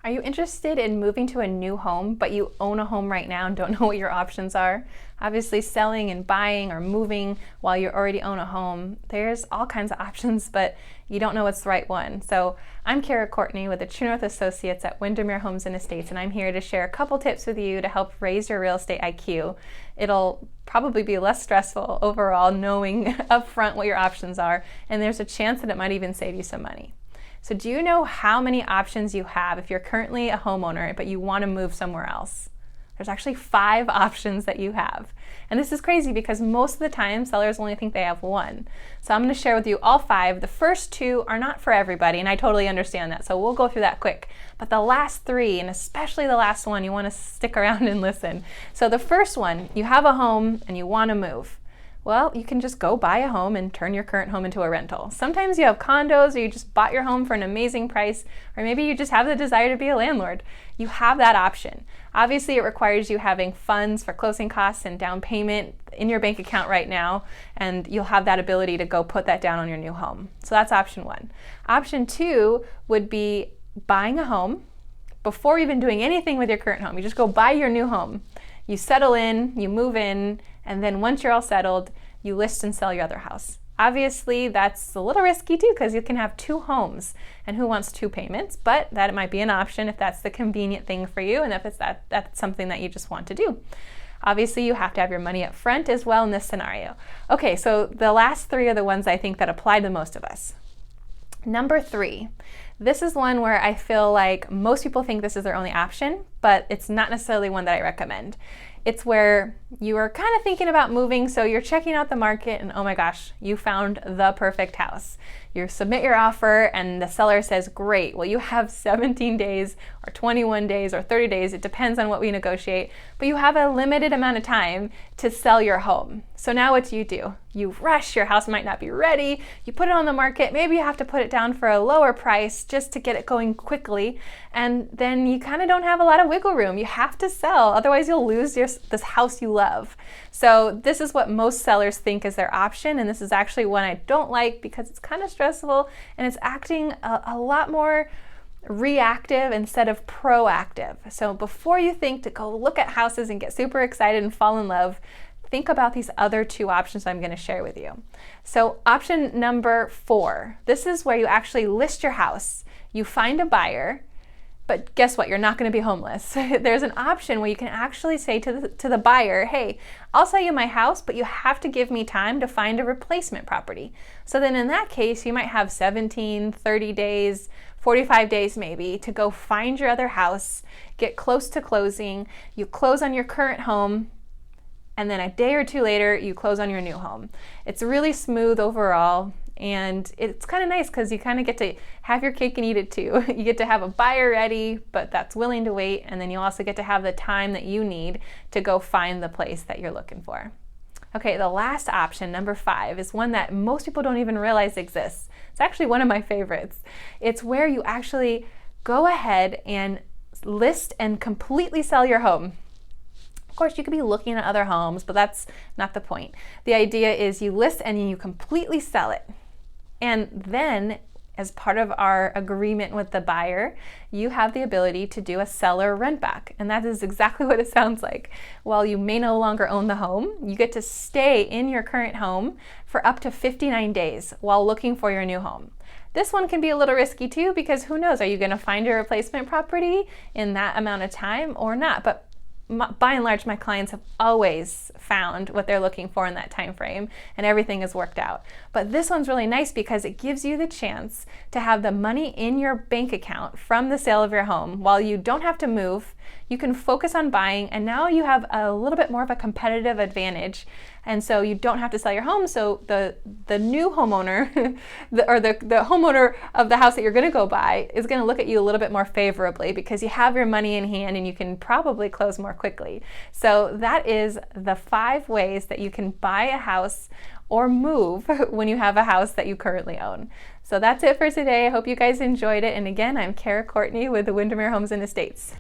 Are you interested in moving to a new home, but you own a home right now and don't know what your options are? Obviously, selling and buying or moving while you already own a home, there's all kinds of options, but you don't know what's the right one. So I'm Courtney with the True North Associates at Windermere Homes and Estates, and I'm here to share a couple tips with you to help raise your real estate IQ. It'll probably be less stressful overall knowing upfront what your options are, and there's a chance that it might even save you some money. So do you know how many options you have if you're currently a homeowner but you want to move somewhere else? There's actually 5 options that you have. And this is crazy because most of the time sellers only think they have one. So I'm going to share with you all 5. The first 2 are not for everybody, and I totally understand that, so we'll go through that quick. But the last 3, and especially the last one, you want to stick around and listen. So the first one, you have a home and you want to move. Well, you can just go buy a home and turn your current home into a rental. Sometimes you have condos, or you just bought your home for an amazing price, or maybe you just have the desire to be a landlord. You have that option. Obviously, it requires you having funds for closing costs and down payment in your bank account right now, and you'll have that ability to go put that down on your new home. So that's option 1. Option 2 would be buying a home before even doing anything with your current home. You just go buy your new home. You settle in, you move in, and then once you're all settled, you list and sell your other house. Obviously, that's a little risky too because you can have 2 homes, and who wants 2 payments? But that might be an option if that's the convenient thing for you, and if it's that's something that you just want to do. Obviously, you have to have your money up front as well in this scenario. Okay, so the last 3 are the ones I think that apply to most of us. Number 3, this is one where I feel like most people think this is their only option, but it's not necessarily one that I recommend. It's where you are kind of thinking about moving, so you're checking out the market and oh my gosh, you found the perfect house. You submit your offer and the seller says, great, well you have 17 days or 21 days or 30 days, it depends on what we negotiate, but you have a limited amount of time to sell your home. So now what do? You rush, your house might not be ready, you put it on the market, maybe you have to put it down for a lower price just to get it going quickly, and then you kind of don't have a lot of wiggle room. You have to sell, otherwise you'll lose this house you love. So this is what most sellers think is their option, and this is actually one I don't like because it's kind of stressful and it's acting a lot more reactive instead of proactive. So before you think to go look at houses and get super excited and fall in love, think about these other 2 options I'm going to share with you. So option number 4, this is where you actually list your house, you find a buyer, but guess what? You're not going to be homeless. There's an option where you can actually say to the buyer, hey, I'll sell you my house, but you have to give me time to find a replacement property. So then in that case, you might have 17, 30 days, 45 days maybe to go find your other house, get close to closing, you close on your current home, and then a day or 2 later, you close on your new home. It's really smooth overall. And it's kind of nice because you kind of get to have your cake and eat it too. You get to have a buyer ready, but that's willing to wait. And then you also get to have the time that you need to go find the place that you're looking for. Okay, the last option, number 5, is one that most people don't even realize exists. It's actually one of my favorites. It's where you actually go ahead and list and completely sell your home. Of course, you could be looking at other homes, but that's not the point. The idea is you list and you completely sell it. And then, as part of our agreement with the buyer, you have the ability to do a seller rent back. And that is exactly what it sounds like. While you may no longer own the home, you get to stay in your current home for up to 59 days while looking for your new home. This one can be a little risky too, because who knows, are you going to find a replacement property in that amount of time or not? But by and large, my clients have always found what they're looking for in that time frame, and everything has worked out. But this one's really nice because it gives you the chance to have the money in your bank account from the sale of your home while you don't have to move. You can focus on buying, and now you have a little bit more of a competitive advantage. And so you don't have to sell your home. So the new homeowner, the homeowner of the house that you're going to go buy is going to look at you a little bit more favorably because you have your money in hand and you can probably close more quickly. So that is the 5 ways that you can buy a house or move when you have a house that you currently own. So that's it for today. I hope you guys enjoyed it. And again, I'm Courtney with the Windermere Homes and Estates.